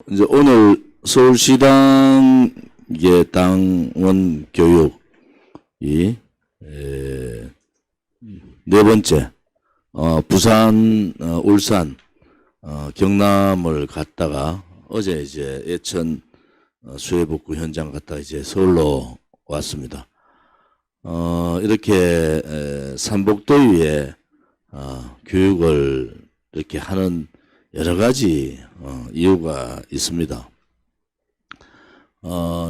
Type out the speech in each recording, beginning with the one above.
이제 오늘 서울시당의 당원 교육이 네 번째 부산, 울산, 경남을 갔다가 어제 이제 예천 수해복구 현장 갔다가 이제 서울로 왔습니다. 이렇게 삼복더위에 교육을 이렇게 하는 여러 가지 이유가 있습니다.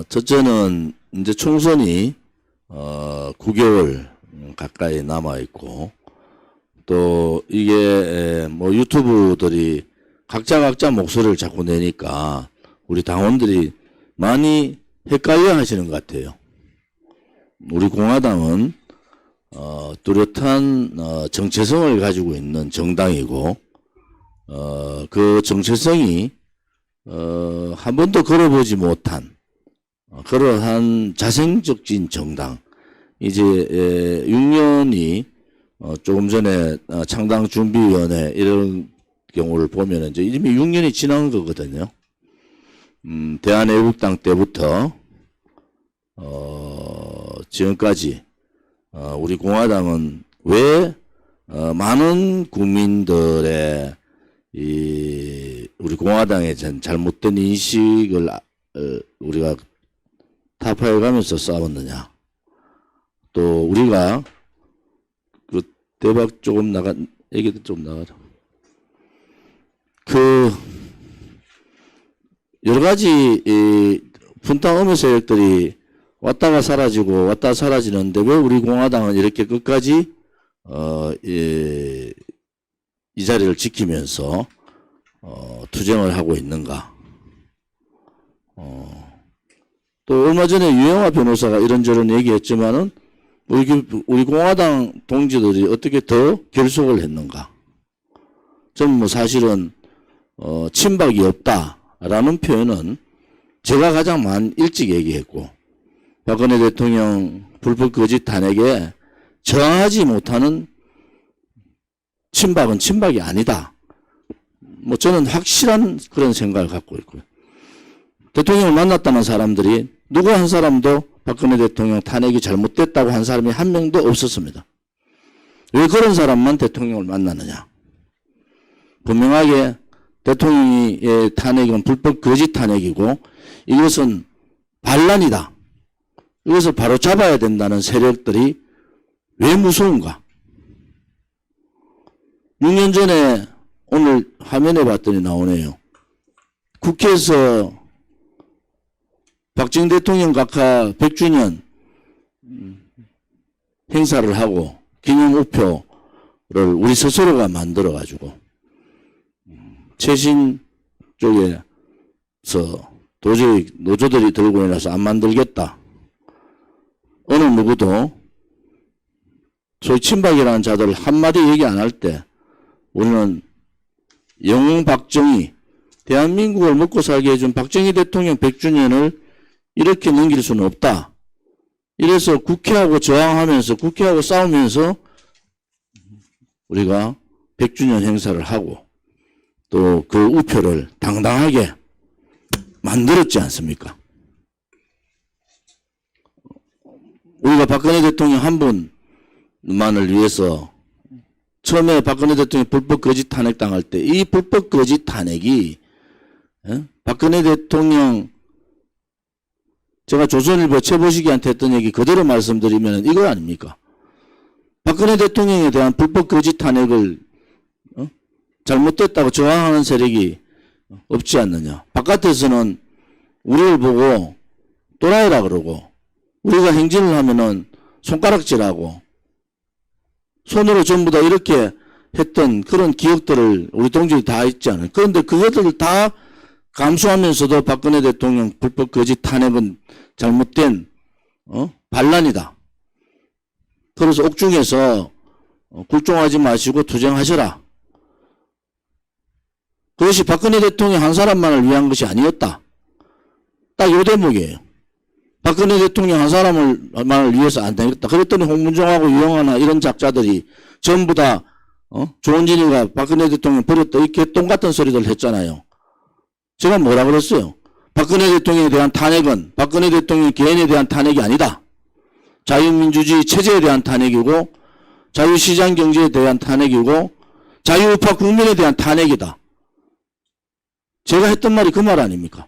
첫째는 이제 총선이 9개월 가까이 남아 있고, 또 이게 뭐 유튜브들이 각자 목소리를 자꾸 내니까 우리 당원들이 많이 헷갈려 하시는 것 같아요. 우리 공화당은 뚜렷한 정체성을 가지고 있는 정당이고, 그 정체성이 한 번도 걸어보지 못한 그러한 자생적인 정당. 이제 6년이 조금 전에 창당준비위원회 이런 경우를 보면 이제 이미 6년이 지난 거거든요. 대한애국당 때부터 지금까지 우리 공화당은 왜 많은 국민들의 우리 공화당의 잘못된 인식을 우리가 타파해가면서 싸웠느냐. 또 우리가 그 대박 조금 얘기도 좀 나가자. 여러 가지 분당 음모 세력들이 왔다가 사라지고 왔다가 사라지는데 왜 우리 공화당은 이렇게 끝까지 이 자리를 지키면서 투쟁을 하고 있는가. 또 얼마 전에 유영하 변호사가 이런저런 얘기했지만은 우리 공화당 동지들이 어떻게 더 결속을 했는가. 저는 뭐 사실은 친박이 없다라는 표현은 제가 가장 일찍 얘기했고, 박근혜 대통령 불법 거짓 탄핵에 저항하지 못하는 친박은 친박이 아니다. 뭐 저는 확실한 그런 생각을 갖고 있고요. 대통령을 만났다는 사람들이 누구 한 사람도 박근혜 대통령 탄핵이 잘못됐다고 한 사람이 한 명도 없었습니다. 왜 그런 사람만 대통령을 만나느냐. 분명하게 대통령의 탄핵은 불법 거짓 탄핵이고 이것은 반란이다. 이것을 바로 잡아야 된다는 세력들이 왜 무서운가. 6년 전에 오늘 화면에 봤더니 나오네요. 국회에서 박정희 대통령 각하 100주년 행사를 하고 기념우표를 우리 스스로가 만들어가지고 최신 쪽에서 도저히 노조들이 들고 일어나서 안 만들겠다. 어느 누구도 소위 친박이라는 자들 한마디 얘기 안 할 때 우리는 영웅 박정희, 대한민국을 먹고 살게 해준 박정희 대통령 100주년을 이렇게 넘길 수는 없다. 이래서 국회하고 저항하면서 국회하고 싸우면서 우리가 100주년 행사를 하고 또 그 우표를 당당하게 만들었지 않습니까? 우리가 박근혜 대통령 한 분만을 위해서 처음에 박근혜 대통령이 불법 거짓 탄핵 당할 때 이 불법 거짓 탄핵이 박근혜 대통령, 제가 조선일보 최보식이한테 했던 얘기 그대로 말씀드리면 이거 아닙니까? 박근혜 대통령에 대한 불법 거짓 탄핵을 잘못됐다고 저항하는 세력이 없지 않느냐. 바깥에서는 우리를 보고 또라이라 그러고 우리가 행진을 하면은 손가락질하고 손으로 전부 다 이렇게 했던 그런 기억들을 우리 동지들이 다 있잖아요. 그런데 그것들을 다 감수하면서도 박근혜 대통령 불법 거짓 탄핵은 잘못된 반란이다. 그래서 옥중에서 굴종하지 마시고 투쟁하셔라. 그것이 박근혜 대통령 한 사람만을 위한 것이 아니었다. 딱 이 대목이에요. 박근혜 대통령 한 사람만을 위해서 안 되겠다. 그랬더니 홍문종하고 유영하나 이런 작자들이 전부 다 조원진이가 박근혜 대통령 버렸다 이렇게 똥같은 소리들 했잖아요. 제가 뭐라 그랬어요? 박근혜 대통령에 대한 탄핵은 박근혜 대통령 개인에 대한 탄핵이 아니다. 자유민주주의 체제에 대한 탄핵이고 자유시장 경제에 대한 탄핵이고 자유우파 국민에 대한 탄핵이다. 제가 했던 말이 그 말 아닙니까?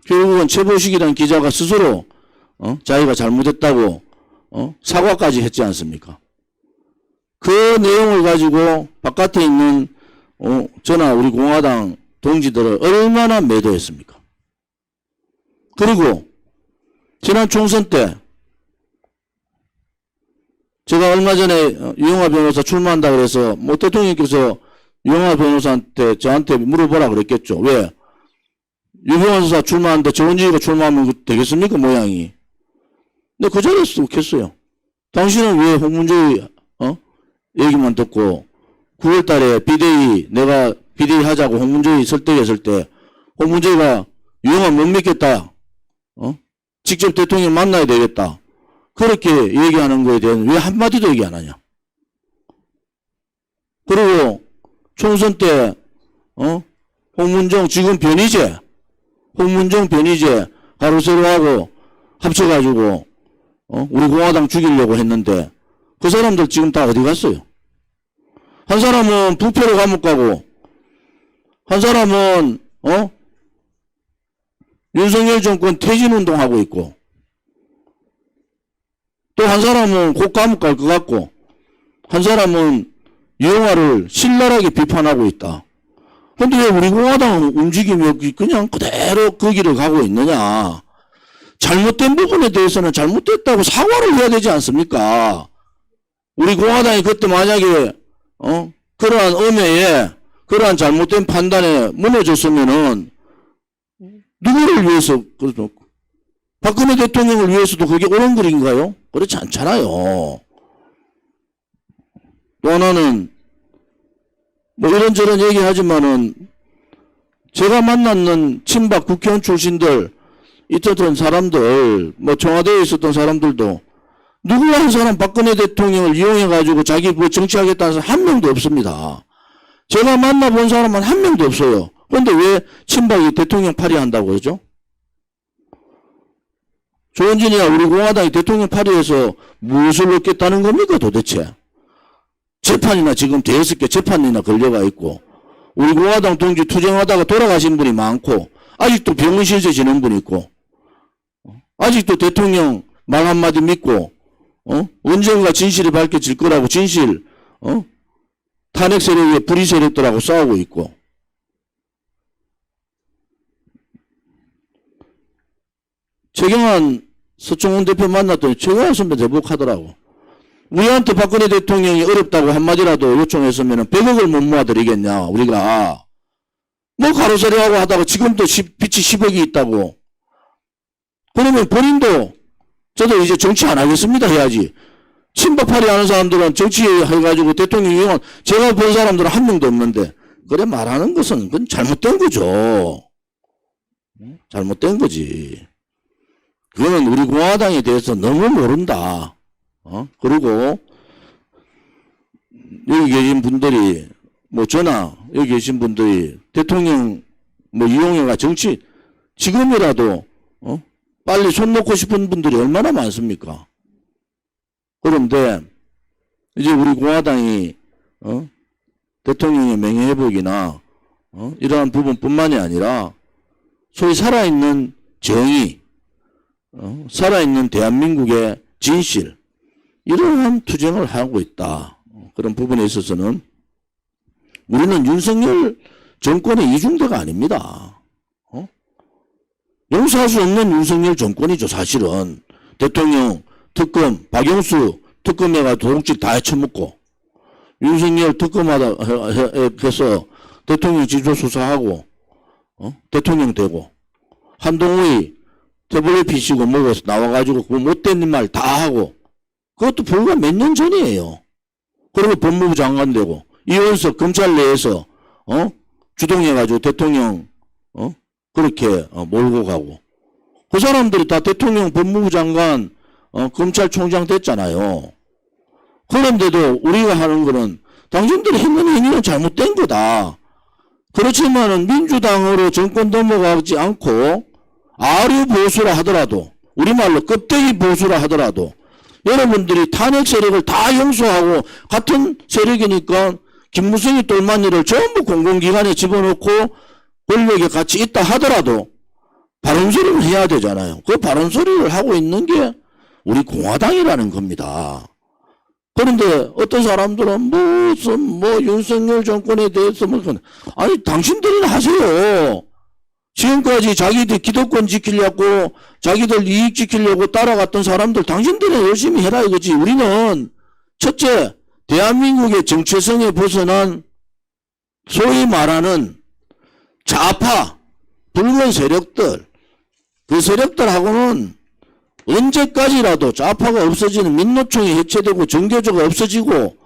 결국은 최보식이라는 기자가 스스로 자기가 잘못했다고 사과까지 했지 않습니까? 그 내용을 가지고 바깥에 있는 저나 우리 공화당 동지들을 얼마나 매도했습니까? 그리고 지난 총선 때 제가 얼마 전에 유영하 변호사 출마한다 그래서 뭐 대통령께서 유영하 변호사한테 저한테 물어보라 그랬겠죠. 왜? 유영하 변호사 출마하는데 정원진이가 출마하면 되겠습니까? 모양이. 근데 그 자리에서 웃겼어요. 당신은 왜 홍문조의 얘기만 듣고 9월 달에 비대위 내가 비대위 하자고 홍문조의 설득했을 때 홍문조가 유영하 못 믿겠다. 직접 대통령 만나야 되겠다. 그렇게 얘기하는 거에 대해서 왜 한마디도 얘기 안 하냐. 그리고 총선 때 홍문정 지금 변희재 홍문정 변희재 가로세로하고 합쳐가지고 우리 공화당 죽이려고 했는데 그 사람들 지금 다 어디 갔어요? 한 사람은 부패로 감옥 가고 한 사람은 윤석열 정권 퇴진운동하고 있고 또 한 사람은 곧 감옥 갈 것 같고 한 사람은 유영하를 신랄하게 비판하고 있다. 그런데 왜 우리 공화당은 움직임이 그냥 그대로 그 길을 가고 있느냐. 잘못된 부분에 대해서는 잘못됐다고 사과를 해야 되지 않습니까? 우리 공화당이 그때 만약에 그러한 엄해에 그러한 잘못된 판단에 무너졌으면은 누구를 위해서 박근혜 대통령을 위해서도 그게 옳은 글인가요? 그렇지 않잖아요. 또 하나는 뭐 이런저런 얘기하지만은 제가 만났는 친박 국회의원 출신들 있었던 사람들 뭐 청와대에 있었던 사람들도 누구 한 사람 박근혜 대통령을 이용해가지고 자기 뭐 정치하겠다는 사람 한 명도 없습니다. 제가 만나본 사람은 한 명도 없어요. 그런데 왜 친박이 대통령 파리한다고 그러죠? 조원진이나 우리 공화당이 대통령 파리에서 무엇을 얻겠다는 겁니까 도대체? 재판이나 지금 5개 재판이나 걸려가 있고 우리 공화당 동지 투쟁하다가 돌아가신 분이 많고 아직도 병원 신세 지는 분이 있고 아직도 대통령 말 한마디 믿고 언젠가 진실이 밝혀질 거라고 진실 탄핵 세력의 불의 세력들하고 싸우고 있고 최경환 서청원 대표 만났더니 최경환 선배 대복하더라고. 우리한테 박근혜 대통령이 어렵다고 한마디라도 요청했으면 100억을 못 모아드리겠냐 우리가. 뭐 가로세로하고 하다가 지금도 빚이 10억이 있다고. 그러면 본인도 저도 이제 정치 안 하겠습니다 해야지. 친박파리 하는 사람들은 정치해가지고 대통령 이용한 제가 본 사람들은 한 명도 없는데 그래 말하는 것은 그건 잘못된 거죠. 잘못된 거지. 그거는 우리 공화당에 대해서 너무 모른다. 그리고 여기 계신 분들이 뭐 저나 여기 계신 분들이 대통령 뭐 이용해가 정치 지금이라도 빨리 손 놓고 싶은 분들이 얼마나 많습니까? 그런데 이제 우리 공화당이 대통령의 명예회복이나 이러한 부분뿐만이 아니라 소위 살아있는 정의 살아있는 대한민국의 진실 이러한 투쟁을 하고 있다. 그런 부분에 있어서는 우리는 윤석열 정권의 이중대가 아닙니다. 용서할 수 없는 윤석열 정권이죠. 사실은 대통령 특검 박영수 특검에가 도둑질 다 헤쳐먹고 윤석열 특검하다 해서 대통령 지조수사하고 대통령 되고 한동훈이 태블릿 PC고 먹어서 나와가지고 그 못된 말 다 하고 그것도 불과 몇 년 전이에요. 그리고 법무부 장관 되고 이원석 검찰 내에서 주동해가지고 대통령 그렇게 몰고 가고 그 사람들이 다 대통령 법무부 장관 검찰총장 됐잖아요. 그런데도 우리가 하는 거는 당신들이 했는 행위는 잘못된 거다. 그렇지만은 민주당으로 정권 넘어가지 않고 아류 보수라 하더라도, 우리말로 껍데기 보수라 하더라도 여러분들이 탄핵 세력을 다 용서하고 같은 세력이니까 김무성이 똘마니를 전부 공공기관에 집어넣고 권력에 같이 있다 하더라도 바른 소리를 해야 되잖아요. 그 바른 소리를 하고 있는 게 우리 공화당이라는 겁니다. 그런데 어떤 사람들은 무슨 윤석열 정권에 대해서 아니 당신들이나 하세요. 지금까지 자기들 기득권 지키려고 자기들 이익 지키려고 따라갔던 사람들 당신들이 열심히 해라 이거지. 우리는 첫째 대한민국의 정체성에 벗어난 소위 말하는 좌파 붉은 세력들, 그 세력들하고는 언제까지라도 좌파가 없어지는, 민노총이 해체되고 정교조가 없어지고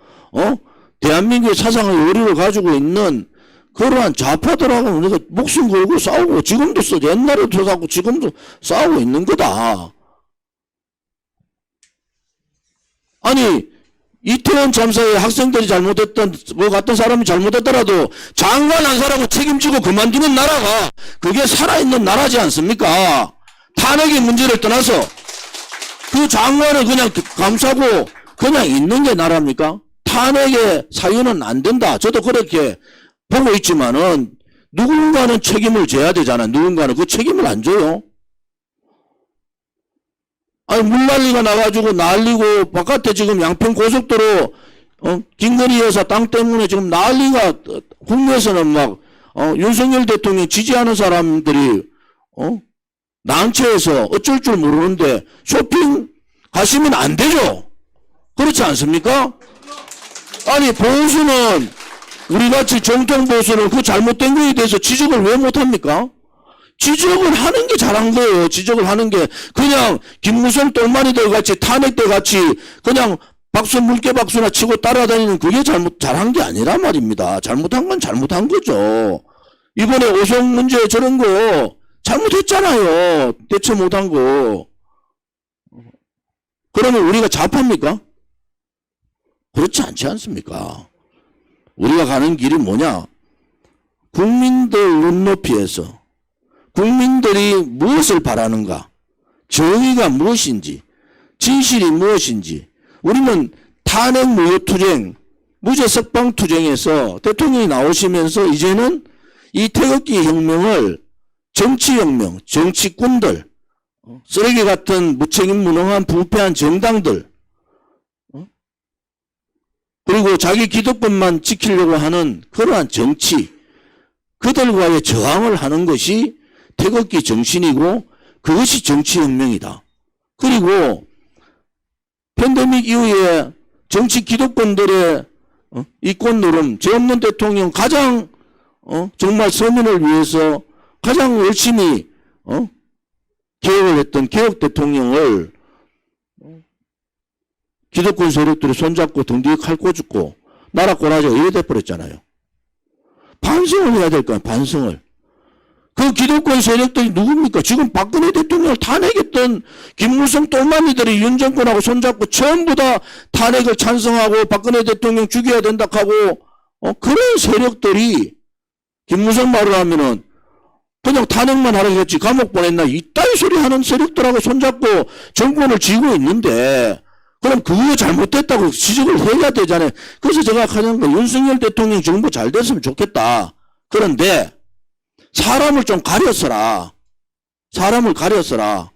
대한민국의 사상의 오류를 가지고 있는 그러한 좌파들하고는 우리가 목숨 걸고 싸우고 지금도 옛날에도 싸우고 지금도 싸우고 있는 거다. 아니 이태원 참사에 학생들이 잘못했던 같은 사람이 잘못했더라도 장관 한 사람을 책임지고 그만두는 나라가 그게 살아있는 나라지 않습니까? 탄핵의 문제를 떠나서 그 장관을 그냥 감싸고 그냥 있는 게 나라입니까? 탄핵의 사유는 안 된다. 저도 그렇게 보고 있지만은 누군가는 책임을 져야 되잖아. 누군가는 그 책임을 안 져요. 아니 물난리가 나가지고 난리고 바깥에 지금 양평 고속도로 김건희 여사 땅 때문에 지금 난리가 국내에서는 막 윤석열 대통령 지지하는 사람들이 난처해서 어쩔 줄 모르는데 쇼핑 가시면 안 되죠. 그렇지 않습니까? 아니 보수는 우리같이 정통 보수는 그 잘못된 거에 대해서 지적을 왜 못합니까? 지적을 하는 게 잘한 거예요. 지적을 하는 게 그냥 김무성 똘마니들 같이 탄핵 때 같이 그냥 박수 물개박수나 치고 따라다니는 그게 잘한 게 아니란 말입니다. 잘못한 건 잘못한 거죠. 이번에 오송 문제 저런 거 잘못했잖아요. 대처 못한 거. 그러면 우리가 좌파입니까? 그렇지 않지 않습니까? 우리가 가는 길이 뭐냐? 국민들 눈높이에서 국민들이 무엇을 바라는가? 정의가 무엇인지, 진실이 무엇인지. 우리는 탄핵 무효투쟁, 무죄 석방투쟁에서 대통령이 나오시면서 이제는 이 태극기 혁명을 정치혁명, 정치꾼들, 쓰레기 같은 무책임 무능한 부패한 정당들, 그리고 자기 기득권만 지키려고 하는 그러한 정치, 그들과의 저항을 하는 것이 태극기 정신이고 그것이 정치혁명이다. 그리고 팬데믹 이후에 정치 기득권들의 이권 노름, 죄 없는 대통령 가장 정말 서민을 위해서 가장 열심히 개혁을 했던 개혁 대통령을 기득권 세력들이 손잡고 등 뒤에 칼 꽂고 나라 꼬라지가 이래 돼버렸잖아요. 반성을 해야 될 거야. 반성을. 그 기득권 세력들이 누굽니까? 지금 박근혜 대통령을 탄핵했던 김무성 똘마니들이 윤 정권하고 손잡고 전부 다 탄핵을 찬성하고 박근혜 대통령 죽여야 된다 하고 그런 세력들이 김무성 말을 하면은 그냥 탄핵만 하라고 했지 감옥 보냈나 이따위 소리 하는 세력들하고 손잡고 정권을 쥐고 있는데 그럼 그거 잘못됐다고 지적을 해야 되잖아요. 그래서 제가 하는 거 윤석열 대통령 정부 잘 됐으면 좋겠다. 그런데 사람을 좀 가렸어라. 사람을 가렸어라.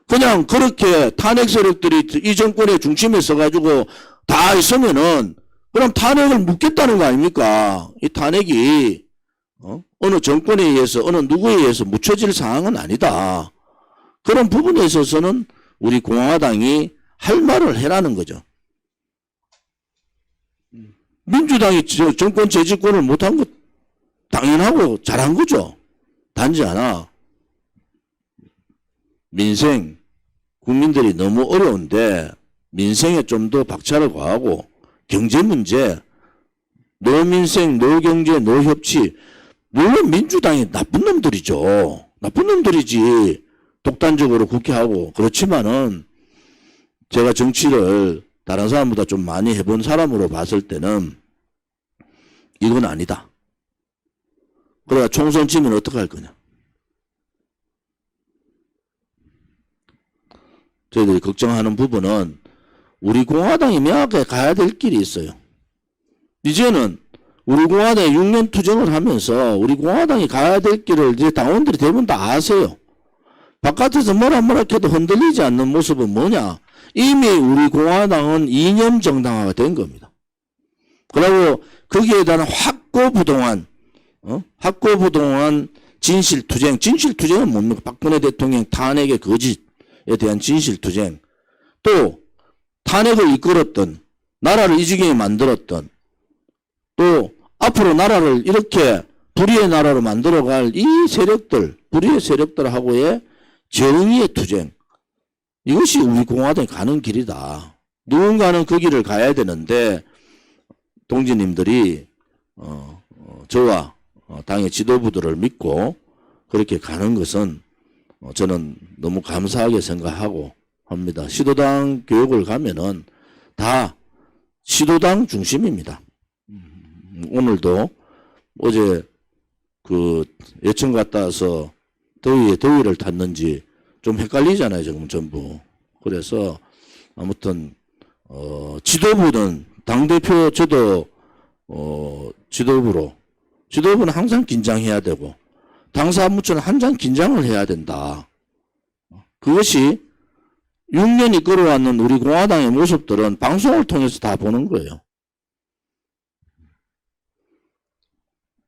그냥 그렇게 탄핵 세력들이 이 정권의 중심에 서가지고 다 있으면은 그럼 탄핵을 묻겠다는 거 아닙니까? 이 탄핵이 어느 정권에 의해서 어느 누구에 의해서 묻혀질 상황은 아니다. 그런 부분에 있어서는 우리 공화당이 할 말을 해라는 거죠. 민주당이 정권 재집권을 못한 것 당연하고 잘한 거죠. 단지 하나 민생 국민들이 너무 어려운데 민생에 좀 더 박차를 가하고 경제 문제 노민생 노경제 노협치 물론 민주당이 나쁜 놈들이죠. 나쁜 놈들이지 독단적으로 국회하고 그렇지만은 제가 정치를 다른 사람보다 좀 많이 해본 사람으로 봤을 때는 이건 아니다. 그러다 총선 치면 어떡할 거냐. 저희들이 걱정하는 부분은 우리 공화당이 명확하게 가야 될 길이 있어요. 이제는 우리 공화당이 6년 투쟁을 하면서 우리 공화당이 가야 될 길을 이제 당원들이 대부분 다 아세요. 바깥에서 뭐라 해도 흔들리지 않는 모습은 뭐냐. 이미 우리 공화당은 이념 정당화가 된 겁니다. 그리고 거기에 대한 확고부동한 진실투쟁. 진실투쟁은 뭡니까? 박근혜 대통령 탄핵의 거짓에 대한 진실투쟁. 또 탄핵을 이끌었던, 나라를 이 지경에 만들었던, 또 앞으로 나라를 이렇게 불의의 나라로 만들어갈 이 세력들, 불의의 세력들하고의 정의의 투쟁. 이것이 우리 공화당이 가는 길이다. 누군가는 그 길을 가야 되는데 동지님들이 저와 당의 지도부들을 믿고 그렇게 가는 것은 저는 너무 감사하게 생각하고 합니다. 시도당 교육을 가면은 다 시도당 중심입니다. 오늘도 어제 그 예천 갔다 와서 더위에 더위를 탔는지 좀 헷갈리잖아요, 지금 전부. 그래서 아무튼 지도부는 당대표 저도 지도부는 항상 긴장해야 되고 당사무처는 항상 긴장을 해야 된다. 그것이 6년 이끌어왔는 우리 공화당의 모습들은 방송을 통해서 다 보는 거예요.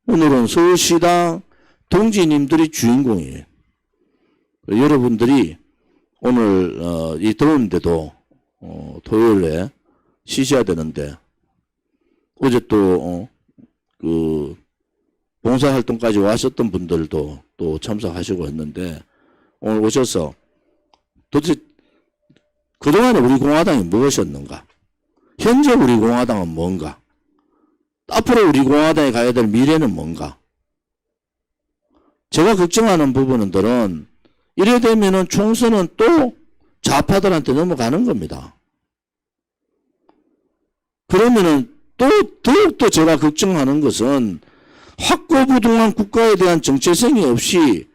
오늘은 서울시당 동지님들이 주인공이에요. 여러분들이 오늘 이 더운데도 토요일에 쉬셔야 되는데 어제 또 그 봉사활동까지 왔었던 분들도 또 참석하시고 했는데 오늘 오셔서 도대체 그동안에 우리 공화당이 무엇이었는가? 현재 우리 공화당은 뭔가? 앞으로 우리 공화당이 가야 될 미래는 뭔가? 제가 걱정하는 부분들은 이래 되면은 총선은 또 좌파들한테 넘어가는 겁니다. 그러면은 또 더욱더 제가 걱정하는 것은 확고부동한 국가에 대한 정체성이 없이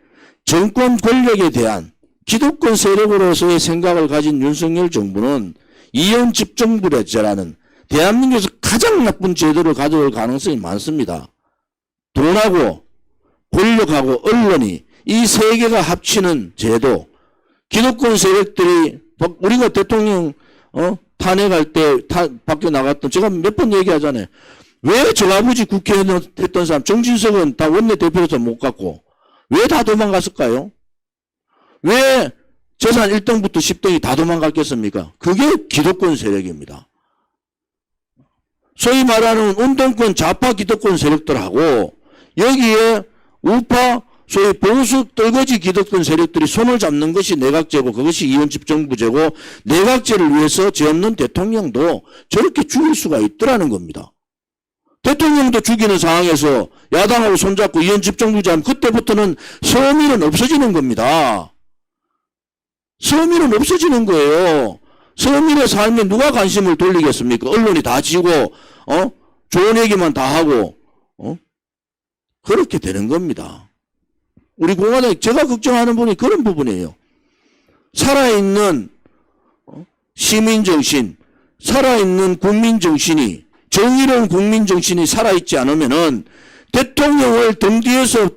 정권 권력에 대한 기득권 세력으로서의 생각을 가진 윤석열 정부는 이원 집정부제라는 대한민국에서 가장 나쁜 제도를 가져올 가능성이 많습니다. 돈하고 권력하고 언론이 이 세 개가 합치는 제도, 기득권 세력들이 우리가 대통령 탄핵할 때 밖에 나갔던 제가 몇 번 얘기하잖아요. 왜 저 아버지 국회의원 했던 사람 정진석은 다 원내대표로서 못 갔고 왜 다 도망갔을까요? 왜 재산 1등부터 10등이 다 도망갔겠습니까? 그게 기득권 세력입니다. 소위 말하는 운동권 좌파 기득권 세력들하고 여기에 우파 소위 보수 떨거지 기득권 세력들이 손을 잡는 것이 내각제고 그것이 이원집정부제고 내각제를 위해서 죄 없는 대통령도 저렇게 죽일 수가 있더라는 겁니다. 대통령도 죽이는 상황에서 야당하고 손잡고 이원집정부제 하면 그때부터는 서민은 없어지는 겁니다. 서민은 없어지는 거예요. 서민의 삶에 누가 관심을 돌리겠습니까? 언론이 다 지고 좋은 얘기만 다 하고 그렇게 되는 겁니다. 우리 공화당이 제가 걱정하는 부분이 그런 부분이에요. 살아있는 시민정신, 살아있는 국민정신이 정의로운 국민정신이 살아있지 않으면은 대통령을 등 뒤에서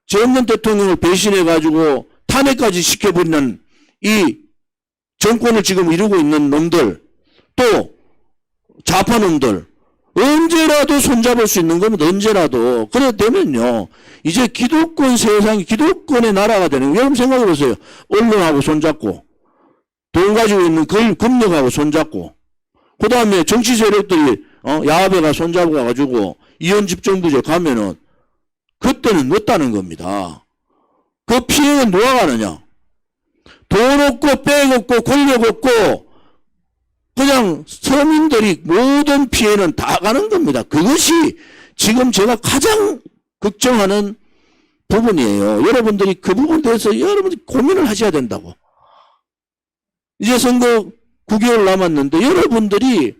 죄 없는 대통령을 배신해가지고 탄핵까지 시켜버리는 이 정권을 지금 이루고 있는 놈들 또 좌파 놈들 언제라도 손잡을 수 있는 겁니다. 언제라도. 그래 되면요. 이제 기득권 세상이 기득권의 나라가 되는 거예요. 여러분 생각해 보세요. 언론하고 손잡고 돈 가지고 있는 금력하고 손잡고 그 다음에 정치 세력들이 야합에가 손잡고 가지고 이원집정부제 가면은 그때는 늦다는 겁니다. 그 피해는 누가 가느냐. 돈 없고 백 없고 권력 없고 그냥 서민들이 모든 피해는 다 가는 겁니다. 그것이 지금 제가 가장 걱정하는 부분이에요. 여러분들이 그 부분에 대해서 여러분들이 고민을 하셔야 된다고. 이제 선거 9개월 남았는데 여러분들이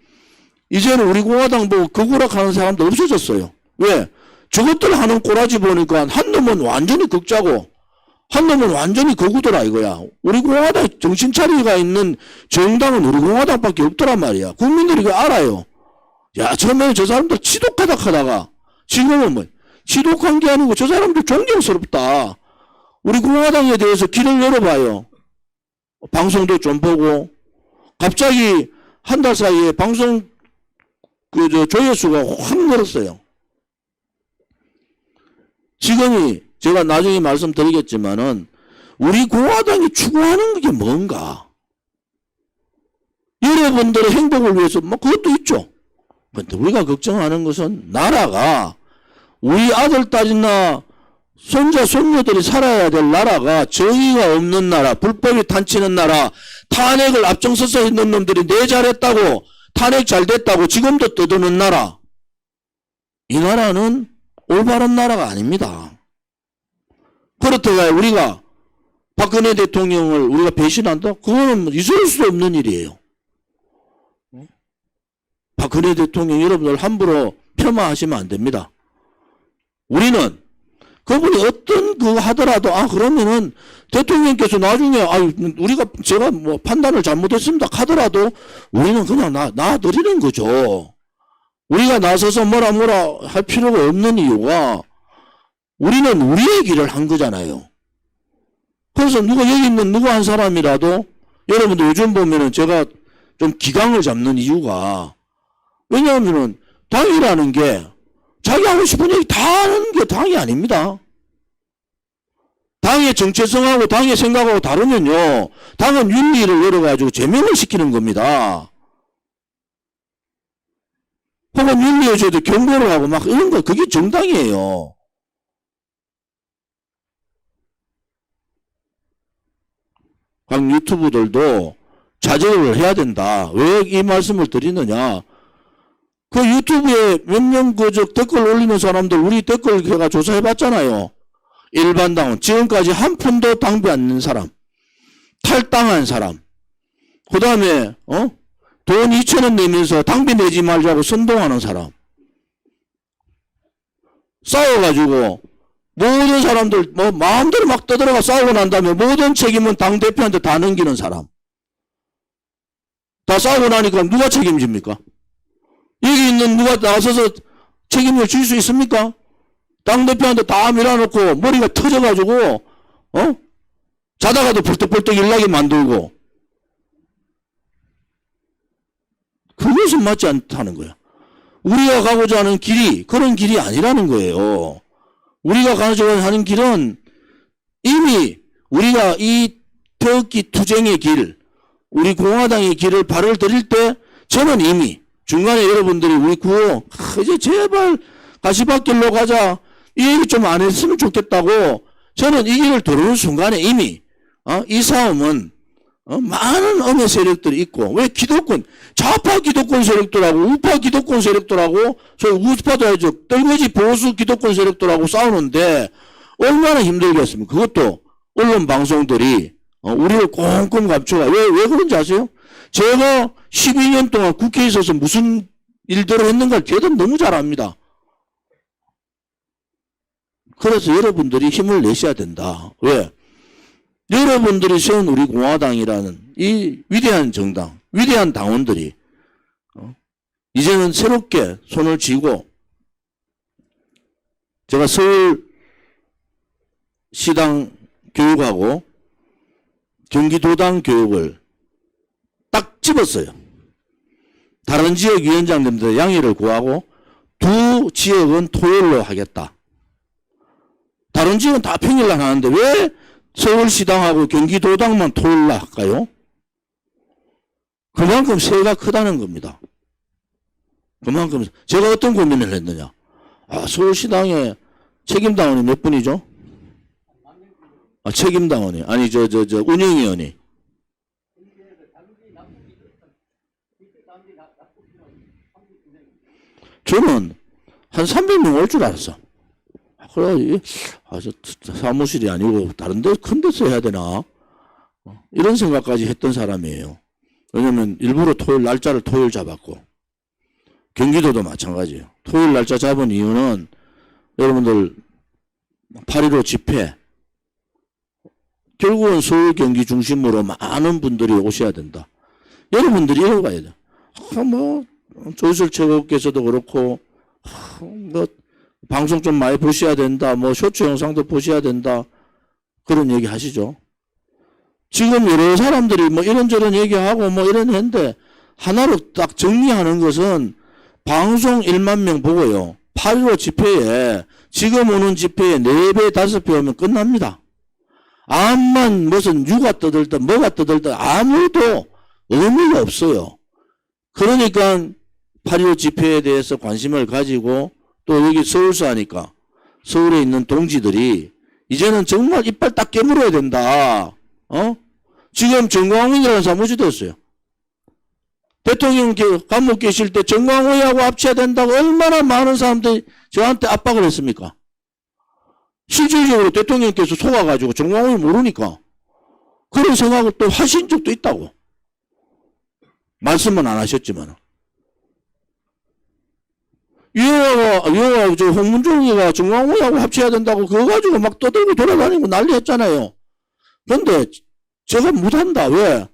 이제는 우리 공화당 보고 극우락하는 사람도 없어졌어요. 왜? 저것들 하는 꼬라지 보니까 한 놈은 완전히 극자고 한 놈은 완전히 거구더라 이거야. 우리 공화당 정신 차리가 있는 정당은 우리 공화당밖에 없더란 말이야. 국민들이 그거 알아요. 야, 처음에는 저 사람들 지독하다 하다가 지금은 뭐 지독한 게 아니고 저 사람들 존경스럽다. 우리 공화당에 대해서 길을 열어봐요. 방송도 좀 보고 갑자기 한 달 사이에 방송 조회수가 확 늘었어요. 지금이 제가 나중에 말씀드리겠지만은 우리 공화당이 추구하는 게 뭔가? 여러분들의 행복을 위해서 뭐 그것도 있죠. 근데 우리가 걱정하는 것은 나라가 우리 아들, 딸이나 손자, 손녀들이 살아야 될 나라가 정의가 없는 나라, 불법이 탄치는 나라, 탄핵을 앞장서서 했는 놈들이 내 잘했다고, 탄핵 잘 됐다고 지금도 떠드는 나라. 이 나라는 올바른 나라가 아닙니다. 그렇다고 우리가 박근혜 대통령을 우리가 배신한다? 그거는 있을 수 없는 일이에요. 박근혜 대통령 여러분들 함부로 폄하하시면 안 됩니다. 우리는 그분이 어떤 그 하더라도 그러면은 대통령께서 나중에 제가 뭐 판단을 잘못했습니다 하더라도 우리는 그냥 놔드리는 거죠. 우리가 나서서 뭐라 할 필요가 없는 이유가 우리는 우리의 길을 한 거잖아요. 그래서 여기 있는 누구 한 사람이라도 여러분들 요즘 보면은 제가 좀 기강을 잡는 이유가 왜냐하면은 당이라는 게 자기 하고 싶은 얘기 다 하는 게 당이 아닙니다. 당의 정체성하고 당의 생각하고 다르면요. 당은 윤리를 열어가지고 제명을 시키는 겁니다. 혹은 윤리에 저도 경고를 하고 막 이런 거 그게 정당이에요. 각 유튜브들도 자제를 해야 된다. 왜 이 말씀을 드리느냐. 그 유튜브에 몇 명 댓글 올리는 사람들 우리 댓글 제가 조사해봤잖아요. 일반 당원 지금까지 한 푼도 당비 않는 사람, 탈당한 사람, 그 다음에 돈 2,000원 내면서 당비 내지 말자고 선동하는 사람, 싸워가지고 모든 사람들 마음대로 막 떠들어가 싸우고 난 다음에 모든 책임은 당대표한테 다 넘기는 사람. 다 싸우고 나니까 누가 책임집니까? 여기 있는 누가 나서서 책임을 질 수 있습니까? 당대표한테 다 밀어놓고 머리가 터져가지고 자다가도 벌떡벌떡 일나게 만들고 그것은 맞지 않다는 거야. 우리가 가고자 하는 길이 그런 길이 아니라는 거예요. 우리가 가고자 하는 길은 이미 우리가 이 태극기 투쟁의 길, 우리 공화당의 길을 발을 들일 때 저는 이미 중간에 여러분들이 우리 구호 이제 제발 가시밭길로 가자 이 얘기 좀 안 했으면 좋겠다고 저는 이 길을 들어오는 순간에 이미 이 싸움은 많은 엄의 세력들이 있고 왜 기독권 좌파 기독권 세력들하고 우파 기독권 세력들하고 저 우파도 아니죠 떨거지 보수 기독권 세력들하고 싸우는데 얼마나 힘들겠습니까? 그것도 언론 방송들이 우리를 꼼꼼 감춰가 왜 그런지 아세요? 제가 12년 동안 국회에 있어서 무슨 일들을 했는가 걔들 너무 잘 압니다. 그래서 여러분들이 힘을 내셔야 된다. 왜? 여러분들이 세운 우리 공화당이라는 이 위대한 정당, 위대한 당원들이 이제는 새롭게 손을 쥐고 제가 서울시당 교육하고 경기도당 교육을 딱 집었어요. 다른 지역 위원장님들 양해를 구하고 두 지역은 토요일로 하겠다. 다른 지역은 다 평일날 하는데 왜 서울시당하고 경기도당만 토요일날 할까요? 그만큼 세가 크다는 겁니다. 그만큼 제가 어떤 고민을 했느냐. 서울시당에 책임당원이 몇 분이죠? 책임당원이 아니 운영위원이 저는 한 300명 올 줄 알았어. 그래, 사무실이 아니고 다른 데 큰 데서 해야 되나? 이런 생각까지 했던 사람이에요. 왜냐면 일부러 날짜를 토요일 잡았고 경기도도 마찬가지예요. 토요일 날짜 잡은 이유는 여러분들 8.15 집회 결국은 서울 경기 중심으로 많은 분들이 오셔야 된다. 여러분들이 읽어가야 돼. 뭐 조희철 최고께서도 그렇고 뭐 방송 좀 많이 보셔야 된다. 뭐 쇼츠 영상도 보셔야 된다. 그런 얘기 하시죠. 지금 여러 사람들이 뭐 이런저런 얘기하고 뭐 이런 했는데 하나로 딱 정리하는 것은 방송 1만 명 보고요. 8.15 집회에 지금 오는 집회에 4배 5배 오면 끝납니다. 암만 무슨 유가 떠들든 뭐가 떠들든 아무도 의미가 없어요. 그러니까 8.15 집회에 대해서 관심을 가지고 또 여기 서울서 하니까 서울에 있는 동지들이 이제는 정말 이빨 딱 깨물어야 된다. 지금 정광훈이라는 사무실 됐어요. 대통령 감옥 계실 때 정광훈이하고 합쳐야 된다고 얼마나 많은 사람들이 저한테 압박을 했습니까? 실질적으로 대통령께서 속아가지고 정광훈이 모르니까 그런 생각을 또 하신 적도 있다고. 말씀은 안 하셨지만. 유영아가 저 홍문종이가 정광훈하고 합쳐야 된다고 그거 가지고 막 떠들고 돌아다니고 난리 했잖아요. 근데 제가 못한다. 왜?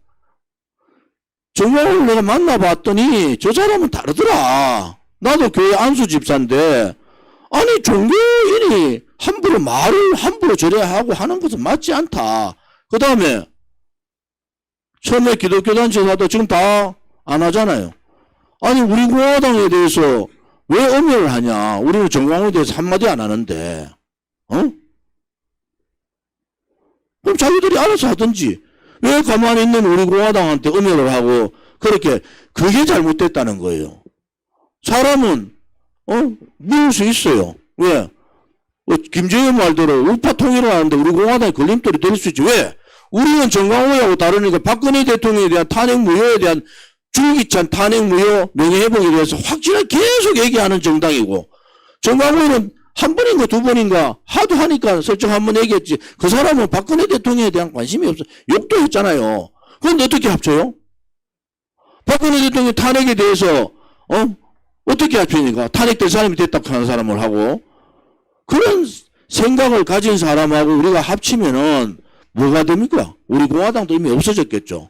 정광훈을 내가 만나봤더니 저 사람은 다르더라. 나도 교회 안수 집사인데 아니 종교인이 함부로 말을 함부로 저래 하고 하는 것은 맞지 않다. 그 다음에 처음에 기독교 단체사도 지금 다 안 하잖아요. 아니 우리 공화당에 대해서 왜 엄멸을 하냐. 우리는 정광훈에 대해서 한마디 안 하는데 그럼 자기들이 알아서 하든지 왜 가만히 있는 우리 공화당한테 엄멸을 하고 그렇게 그게 잘못됐다는 거예요. 사람은 미울 수 있어요. 왜? 김정일 말대로 우파 통일을 하는데 우리 공화당이 걸림돌이 될 수 있지. 왜? 우리는 정광훈하고 다르니까 박근혜 대통령에 대한 탄핵 무효에 대한 줄기찬 탄핵 무효 명예회복에 대해서 확실하게 계속 얘기하는 정당이고 정광훈은 한 번인가 두 번인가 하도 하니까 설정 한 번 얘기했지. 그 사람은 박근혜 대통령에 대한 관심이 없어. 욕도 했잖아요. 그런데 어떻게 합쳐요? 박근혜 대통령 탄핵에 대해서 어떻게 합치니까 탄핵될 사람이 됐다고 하는 사람을 하고 그런 생각을 가진 사람하고 우리가 합치면은 뭐가 됩니까? 우리 공화당도 이미 없어졌겠죠.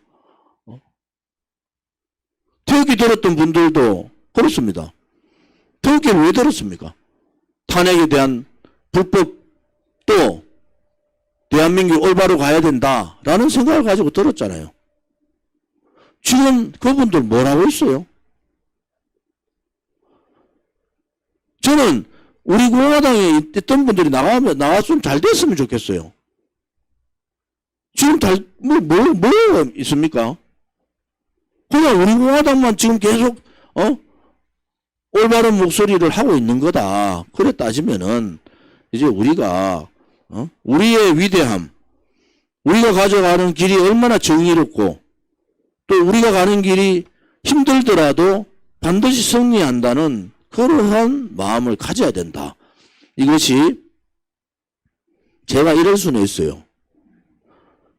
태극기 들었던 분들도 그렇습니다. 태극기를 왜 들었습니까? 탄핵에 대한 불법도 대한민국이 올바로 가야 된다라는 생각을 가지고 들었잖아요. 지금 그분들 뭐라고 있어요? 저는 우리 공화당에 있던 분들이 나왔으면 잘 됐으면 좋겠어요. 지금 뭐 있습니까? 그냥 우리 공화당만 지금 계속, 올바른 목소리를 하고 있는 거다. 그래 따지면은, 이제 우리가, 우리의 위대함, 우리가 가져가는 길이 얼마나 정의롭고, 또 우리가 가는 길이 힘들더라도 반드시 승리한다는 그러한 마음을 가져야 된다. 이것이 제가 이럴 수는 있어요.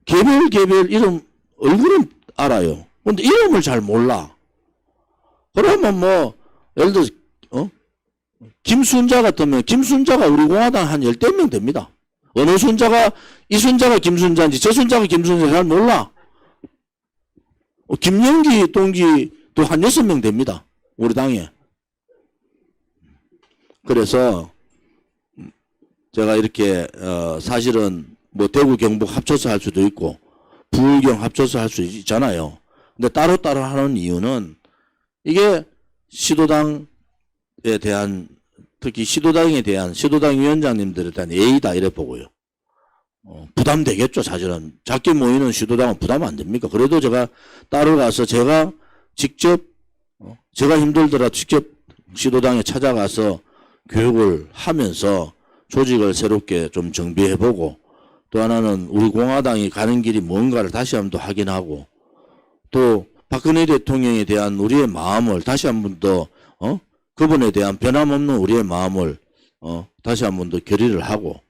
개별 이름 얼굴은 알아요. 근데 이름을 잘 몰라. 그러면 뭐 예를 들어서 김순자 같으면 김순자가 우리 공화당 한 10명 됩니다. 어느 순자가 이 순자가 김순자인지 저 순자가 김순자인지 잘 몰라. 김영기 동지도 한 6명 됩니다. 우리 당에. 그래서 제가 이렇게 사실은 뭐 대구 경북 합쳐서 할 수도 있고 부울경 합쳐서 할 수 있잖아요. 근데 따로따로 하는 이유는 이게 시도당에 대한 특히 시도당에 대한 시도당 위원장님들에 대한 예의다 이래 보고요. 부담되겠죠. 사실은 작게 모이는 시도당은 부담 안 됩니까? 그래도 제가 따로 가서 제가 직접 제가 힘들더라도 직접 시도당에 찾아가서 교육을 하면서 조직을 새롭게 좀 정비해보고 또 하나는 우리 공화당이 가는 길이 뭔가를 다시 한번 더 확인하고 또 박근혜 대통령에 대한 우리의 마음을 다시 한번 더 그분에 대한 변함없는 우리의 마음을 다시 한번 더 결의를 하고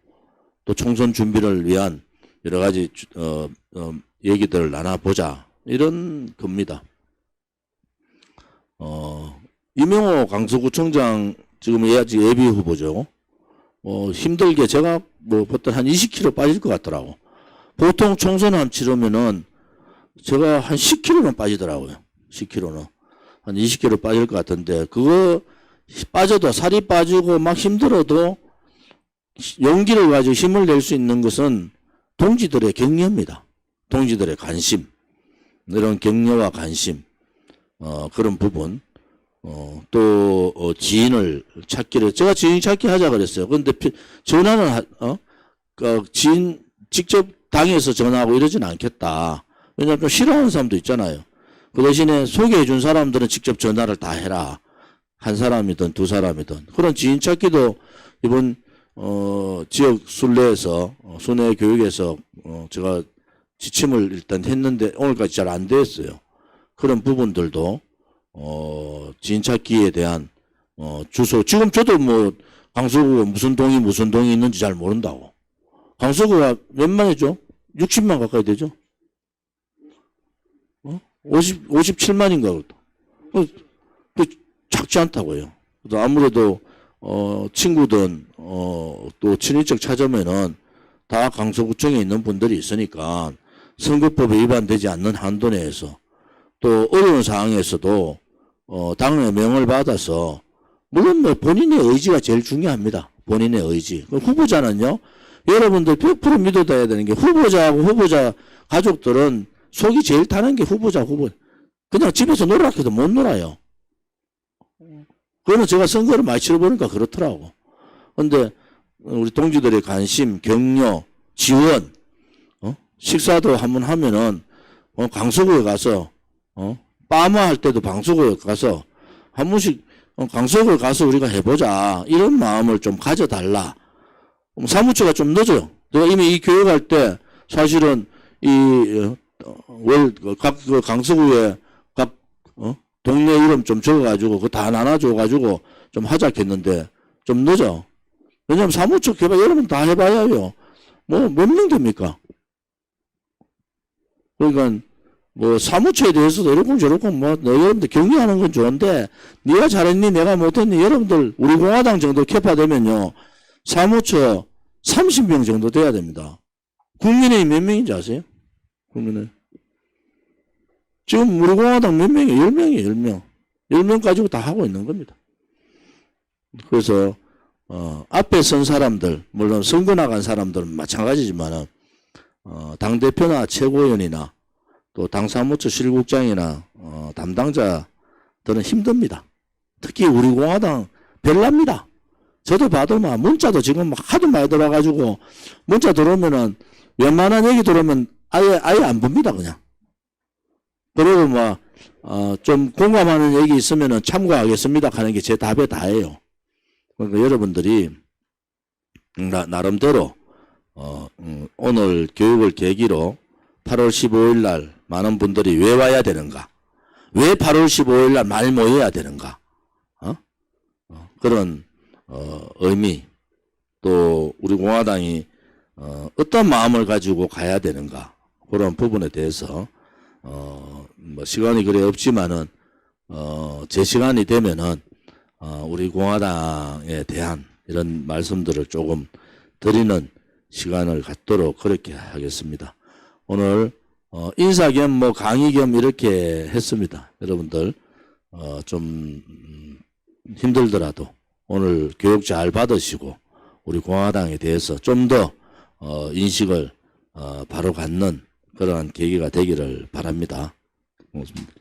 또 총선 준비를 위한 여러 가지 얘기들을 나눠보자 이런 겁니다. 이명호 강서구청장 지금 예비 후보죠. 힘들게 제가 뭐 보통 한 20kg 빠질 것 같더라고. 보통 총선암 치르면은 제가 한 10kg는 빠지더라고요. 10kg는. 한 20kg 빠질 것 같은데, 그거 빠져도, 살이 빠지고 막 힘들어도 용기를 가지고 힘을 낼 수 있는 것은 동지들의 격려입니다. 동지들의 관심. 이런 격려와 관심. 그런 부분. 지인을 찾기를, 제가 지인 찾기 하자 그랬어요. 근데 전화는, 지인 직접 당에서 전화하고 이러진 않겠다. 왜냐하면 좀 싫어하는 사람도 있잖아요. 그 대신에 소개해 준 사람들은 직접 전화를 다 해라. 한 사람이든 두 사람이든. 그런 지인 찾기도 이번, 지역 순례에서, 순회 교육에서, 제가 지침을 일단 했는데 오늘까지 잘 안 됐어요. 그런 부분들도, 지인 찾기에 대한, 주소. 지금 저도 뭐, 강서구가 무슨 동이 있는지 잘 모른다고. 강서구가 몇 만이죠? 60만 가까이 되죠? 57만인가 그렇다. 작지 않다고요. 아무래도 친구든 또 친인척 찾으면은 다 강서구청에 있는 분들이 있으니까 선거법에 위반되지 않는 한도 내에서 또 어려운 상황에서도 당의 명을 받아서 물론 뭐 본인의 의지가 제일 중요합니다. 본인의 의지. 후보자는요. 여러분들 100% 믿어야 되는 게 후보자하고 후보자 가족들은 속이 제일 타는 게 후보자. 그냥 집에서 놀라 해도 못 놀아요. 그거는 제가 선거를 많이 치러보니까 그렇더라고. 근데 우리 동지들의 관심, 격려, 지원, 식사도 한번 하면은 강서구에 가서 빠마 할 때도 강서구에 가서 한 번씩 강서구에 가서 우리가 해보자 이런 마음을 좀 가져달라. 사무처가 좀 늦어요. 내가 이미 이 교육할 때 사실은 각 강서구에 각 동네 이름 좀 적어가지고 그거 다 나눠줘가지고 좀 하자 했는데 좀 늦어. 왜냐면 사무처 개발 여러분 다 해봐야요. 뭐 몇 명 됩니까? 그러니까 뭐 사무처에 대해서도 이렇고 저렇고 뭐 여러분들 격려하는 건 좋은데 네가 잘했니 내가 못했니 여러분들 우리 공화당 정도 캐파되면요 사무처 30명 정도 돼야 됩니다. 국민의힘 몇 명인지 아세요? 국민의힘 지금 우리 공화당 몇 명이에요? 10명이에요. 10명. 10명 가지고 다 하고 있는 겁니다. 그래서 앞에 선 사람들 물론 선거 나간 사람들은 마찬가지지만은 당대표나 최고위원이나 또 당사무처 실국장이나 담당자들은 힘듭니다. 특히 우리 공화당 별납니다. 저도 봐도 막 문자도 지금 막 하도 많이 들어가지고 문자 들어오면은 웬만한 얘기 들어오면 아예 안 봅니다 그냥. 그리고 뭐 좀 공감하는 얘기 있으면은 참고하겠습니다 하는 게 제 답에 다예요. 그러니까 여러분들이 나름대로 오늘 교육을 계기로 8월 15일 날 많은 분들이 왜 와야 되는가? 왜 8월 15일 날 말 모여야 되는가? 그런 의미 또 우리 공화당이 어떤 마음을 가지고 가야 되는가? 그런 부분에 대해서 뭐 시간이 그래 없지만은 제 시간이 되면은 우리 공화당에 대한 이런 말씀들을 조금 드리는 시간을 갖도록 그렇게 하겠습니다. 오늘 인사 겸 뭐 강의 겸 이렇게 했습니다. 여러분들 좀 힘들더라도 오늘 교육 잘 받으시고 우리 공화당에 대해서 좀 더 인식을 바로 갖는 그러한 계기가 되기를 바랍니다. 고맙습니다.